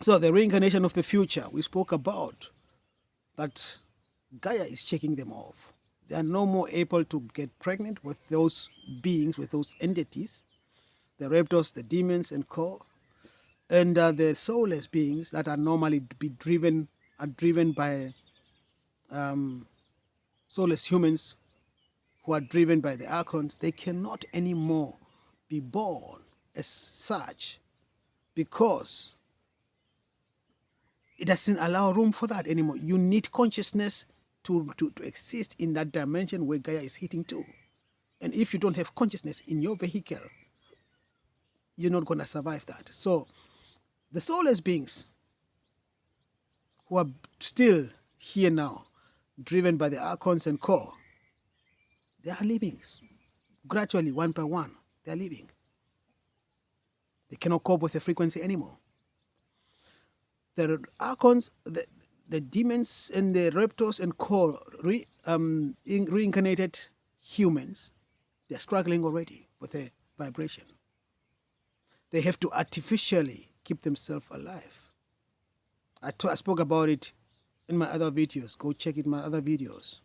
So the reincarnation of the future, we spoke about that Gaia is checking them off. They are no more able to get pregnant with those beings, with those entities, the reptiles, the demons, and co, and the soulless beings that are normally are driven by soulless humans who are driven by the archons. They cannot anymore be born as such because it doesn't allow room for that anymore. You need consciousness to exist in that dimension where Gaia is hitting to. And if you don't have consciousness in your vehicle, you're not going to survive that. So the soulless beings who are still here now, driven by the archons and core, they are leaving gradually, one by one. They are leaving. They cannot cope with the frequency anymore. The archons, the demons and the reptiles and core reincarnated humans, they're struggling already with the vibration. They have to artificially keep themselves alive. I spoke about it in my other videos. Go check it, my other videos.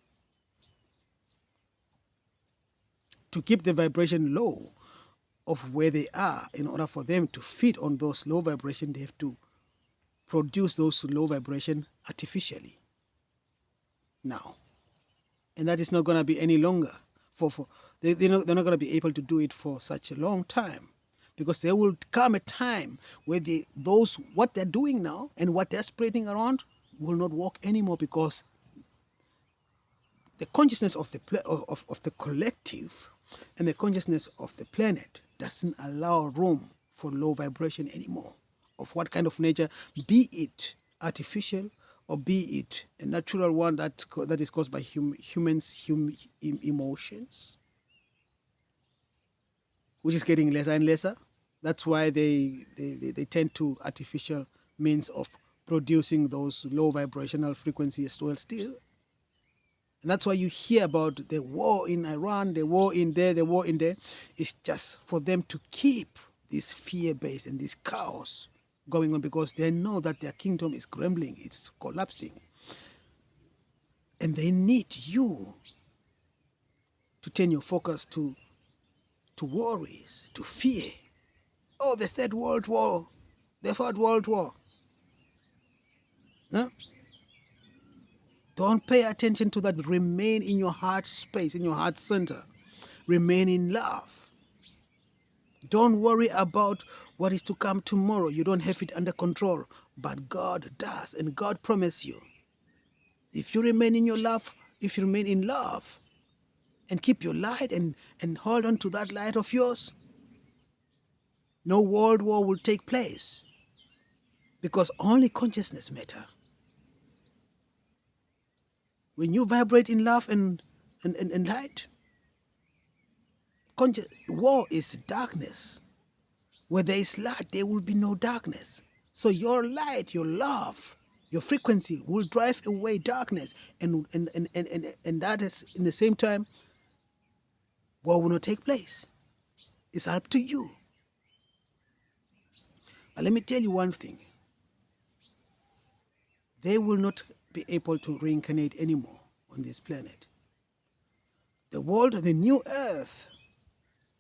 To keep the vibration low of where they are, in order for them to feed on those low vibration, they have to produce those low vibration artificially now. And that is not going to be any longer. They're not going to be able to do it for such a long time, because there will come a time where what they're doing now and what they're spreading around will not work anymore, because the consciousness of the collective and the consciousness of the planet doesn't allow room for low vibration anymore, of what kind of nature, be it artificial or be it a natural one that is caused by humans' emotions, which is getting lesser and lesser. That's why they tend to artificial means of producing those low vibrational frequencies as well still. And that's why you hear about the war in Iran, the war in there, the war in there. It's just for them to keep this fear-based and this chaos going on, because they know that their kingdom is crumbling, it's collapsing. And they need you to turn your focus to worries, to fear. Oh, the Third World War, the Fourth World War. Huh? Don't pay attention to that. Remain in your heart space, in your heart center. Remain in love. Don't worry about what is to come tomorrow. You don't have it under control, but God does, and God promised you. If you remain in your love, if you remain in love, and keep your light and hold on to that light of yours, no world war will take place, because only consciousness matters. When you vibrate in love and light, war is darkness. Where there is light, there will be no darkness. So your light, your love, your frequency will drive away darkness, and that is, in the same time, war will not take place. It's up to you. But let me tell you one thing. They will not be able to reincarnate anymore on this planet. The world, the new earth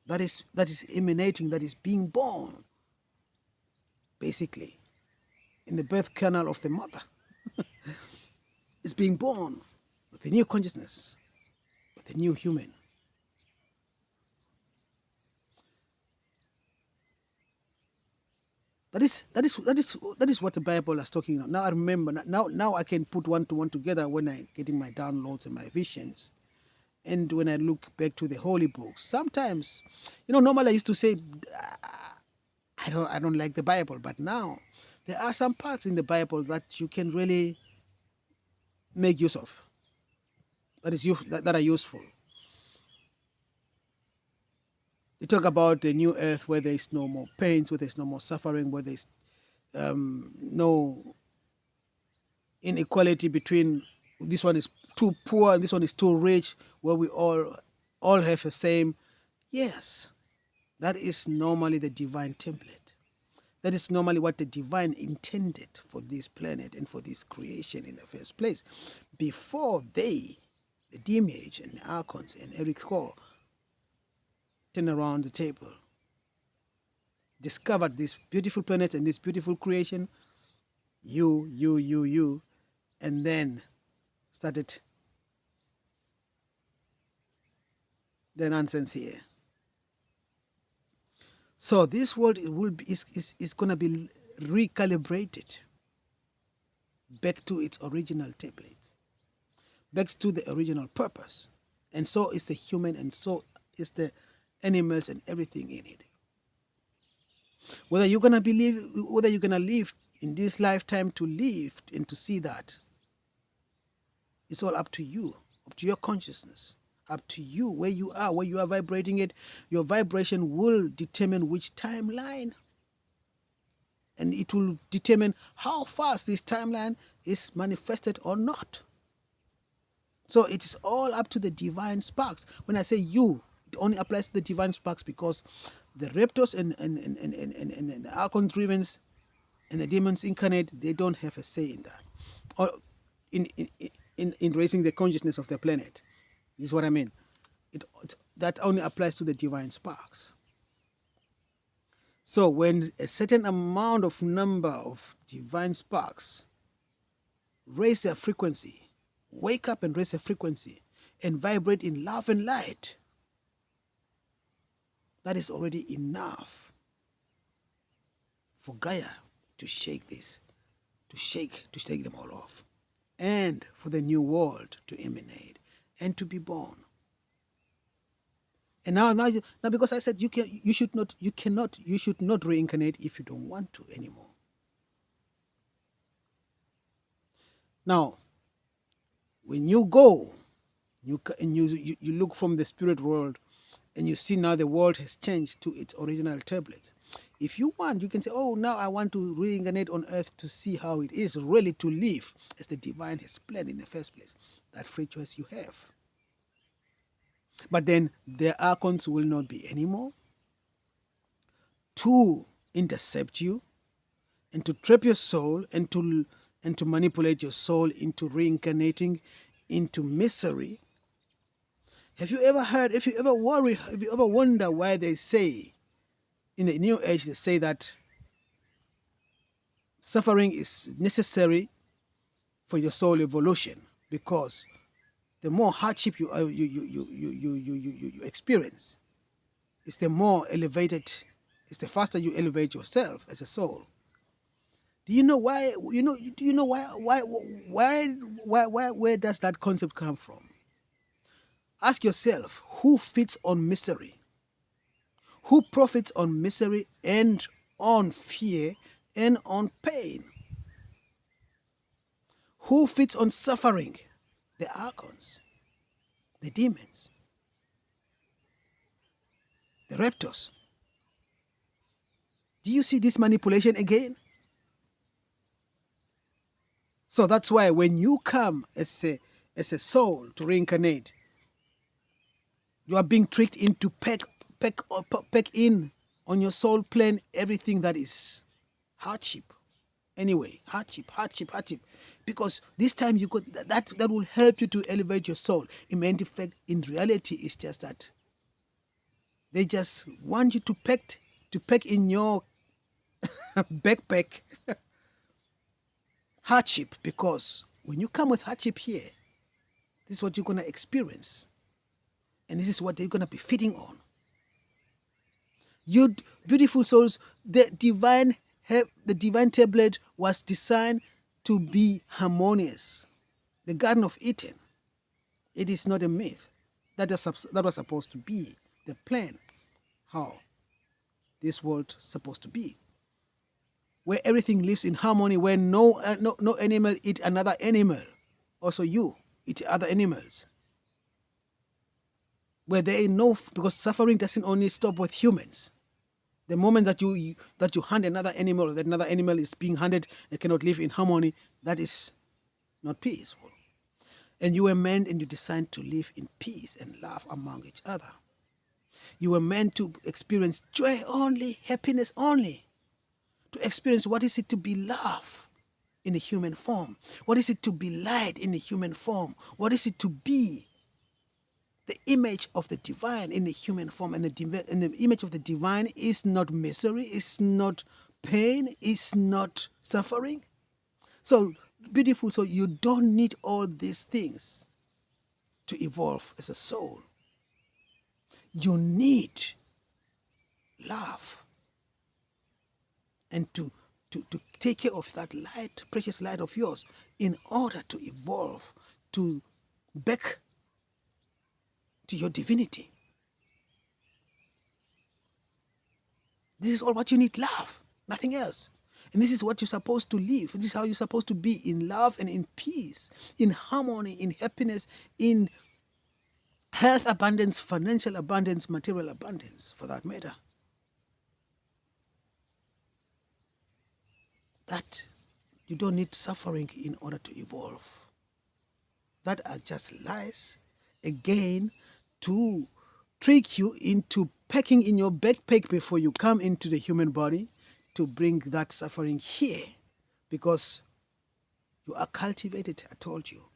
that is emanating, that is being born, basically, in the birth canal of the mother, is being born with a new consciousness, with a new human. That is what the Bible is talking about. Now I remember. Now I can put one to one together when I getting my downloads and my visions, and when I look back to the holy books. Sometimes, normally I used to say, I don't like the Bible, but now there are some parts in the Bible that you can really make use of. That are useful. You talk about the new earth where there is no more pains, where there is no more suffering, where there is no inequality between this one is too poor and this one is too rich, where we all have the same. Yes, that is normally the divine template. That is normally what the divine intended for this planet and for this creation in the first place. Before they, the Dimage and the Archons and Eric Hall, turn around the table, discovered this beautiful planet and this beautiful creation, you, and then started the nonsense here. So this world is going to be recalibrated back to its original template, back to the original purpose. And so is the human, and so is the animals and everything in it. Whether you're gonna live in this lifetime to live and to see that, it's all up to you, up to your consciousness, up to you where you are vibrating it. Your vibration will determine which timeline, and it will determine how fast this timeline is manifested or not. So it is all up to the divine sparks. When I say you, it only applies to the divine sparks, because the Raptors and the Archon Drivens and the demons incarnate, they don't have a say in that, or in raising the consciousness of the planet. This is what I mean. That only applies to the divine sparks. So when a certain number of divine sparks raise their frequency, wake up and raise their frequency, and vibrate in love and light, that is already enough for Gaia to shake this, to shake them all off, and for the new world to emanate and to be born. And now because I said you should not reincarnate if you don't want to anymore. Now, when you go, you look from the spirit world, and you see now the world has changed to its original tablet. If you want, you can say, oh, now I want to reincarnate on earth to see how it is really to live as the divine has planned in the first place. That free choice you have. But then the Archons will not be anymore to intercept you and to trap your soul and to manipulate your soul into reincarnating into misery. Have you ever heard, have you ever wonder why they say, in the New Age, they say that suffering is necessary for your soul evolution, because the more hardship you experience, it's the more elevated, it's the faster you elevate yourself as a soul. Do you know why? Do you know why? Where does that concept come from? Ask yourself, who feeds on misery? Who profits on misery and on fear and on pain? Who feeds on suffering? The Archons, the demons, the Raptors. Do you see this manipulation again? So that's why when you come as a soul to reincarnate, you are being tricked into pack in on your soul plane everything that is hardship. Anyway, hardship. Because this time you could that will help you to elevate your soul. In reality, it's just that they just want you to pack in your backpack hardship, because when you come with hardship here, this is what you're gonna experience. And this is what they're going to be feeding on. You beautiful souls, the divine tablet was designed to be harmonious. The Garden of Eden, it is not a myth. That was supposed to be the plan, how this world is supposed to be. Where everything lives in harmony, where no animal eat another animal. Also you eat other animals. Where they know, because suffering doesn't only stop with humans. The moment that you hunt another animal, or that another animal is being hunted and cannot live in harmony, that is not peaceful. And you were meant and you designed to live in peace and love among each other. You were meant to experience joy only, happiness only. to experience what is it to be love in a human form. What is it to be light in a human form? What is it to be the image of the divine in a human form? And the image of the divine is not misery, is not pain, is not suffering. So beautiful. So you don't need all these things to evolve as a soul. You need love. And to take care of that light, precious light of yours, in order to evolve, to back to your divinity. This is all what you need, love, nothing else. And this is what you're supposed to live. This is how you're supposed to be, in love and in peace, in harmony, in happiness, in health abundance, financial abundance, material abundance, for that matter. That you don't need suffering in order to evolve. That are just lies, again, to trick you into packing in your backpack before you come into the human body, to bring that suffering here, because you are cultivated, I told you,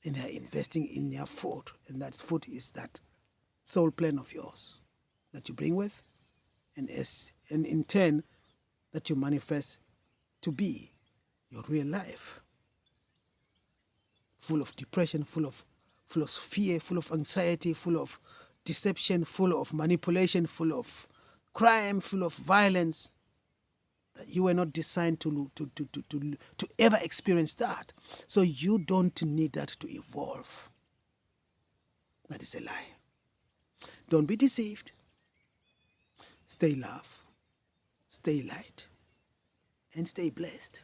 and they are investing in their food, and that food is that soul plan of yours that you bring with, and in turn that you manifest to be your real life, full of depression, full of fear, full of anxiety, full of deception, full of manipulation, full of crime, full of violence. That you were not designed to ever experience that. So you don't need that to evolve. That is a lie. Don't be deceived. Stay love, stay light, and stay blessed.